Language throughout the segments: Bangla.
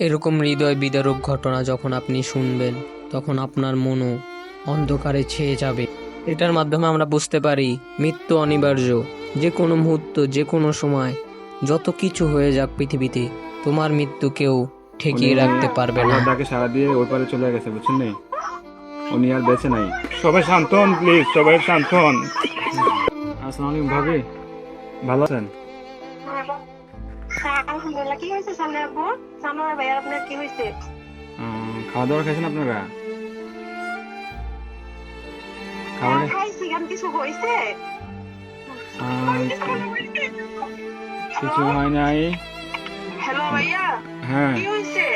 এরকম হৃদয় বিদারক ঘটনা যখন আপনি শুনবেন, তখন আপনার মনও অন্ধকারে ছেয়ে যাবে। এটার মাধ্যমে আমরা বুঝতে পারি মৃত্যু অনিবার্য। যে কোনো মুহূর্ত, যে কোনো সময়, যত কিছু হয়ে যাক পৃথিবীতে, তোমার মৃত্যু কেউ ঠেকিয়ে রাখতে পারবে না। আল্লাহর ডাকে সাড়া দিয়ে ওই পারে চলে গেছে, বুঝছেন নি? উনি আর বেঁচে নাই। সবাই শান্ত হন প্লিজ, সবাই শান্ত হন। আসসালামু আলাইকুম ভাবি, ভালো আছেন? হ্যাঁ, আলহামদুলিল্লাহ। কি হয়েছে সামনে আপু? সামনে ভাইয়া আপনার কি হয়েছে? খাওয়া দাওয়া খাইছেন আপনারা? খাওয়া হ্যাঁ, খাইছি। কেন কিছু হয়েছে? কিছু হয় নাই। হ্যালো ভাইয়া, হ্যাঁ, কি হয়েছে?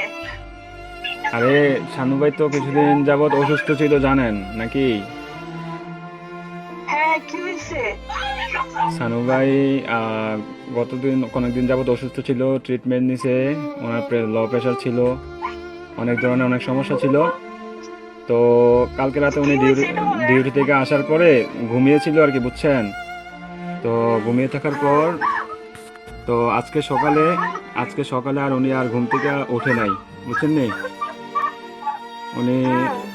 আরে শানু ভাই তো কিছুদিন যাবত অসুস্থ ছিল, জানেন নাকি? হ্যাঁ, কি হয়েছে? শানু ভাই অনেকদিন যাবত অসুস্থ ছিল, ট্রিটমেন্ট নিছে। ওনার লো প্রেশার ছিল, অনেক ধরনের অনেক সমস্যা ছিল। তো কালকে রাতে উনি ডিউটি থেকে আসার পরে ঘুমিয়েছিল আর কি, বুঝছেন? তো ঘুমিয়ে থাকার পর তো আজকে সকালে আর উনি আর ঘুম থেকে ওঠে নাই, বুঝছেন নি? উনি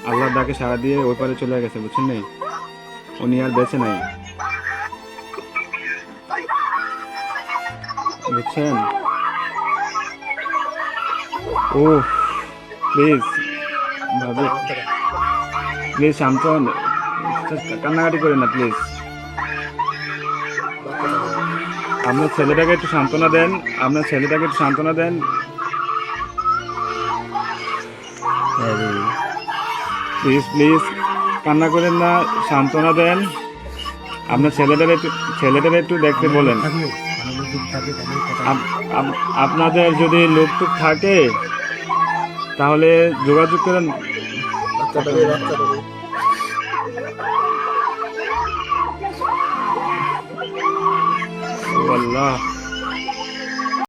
আল্লাহর ডাকে সাড়া দিয়ে ওই পারে চলে গেছে, বুঝছেন নি? উনি আর বেঁচে নাই, বুঝছেন? ও প্লিজ ভাবি, প্লিজ শান্ত হন, কান্নাকাটি করেন না প্লিজ। আপনার ছেলেটাকে একটু সান্ত্বনা দেন। প্লিজ কান্না করেন না, সান্ত্বনা দেন। আপনার ছেলেটারে একটু দেখতে বলেন। আপনাদের যদি লোকটুক থাকে তাহলে যোগাযোগ করেন। আল্লাহ।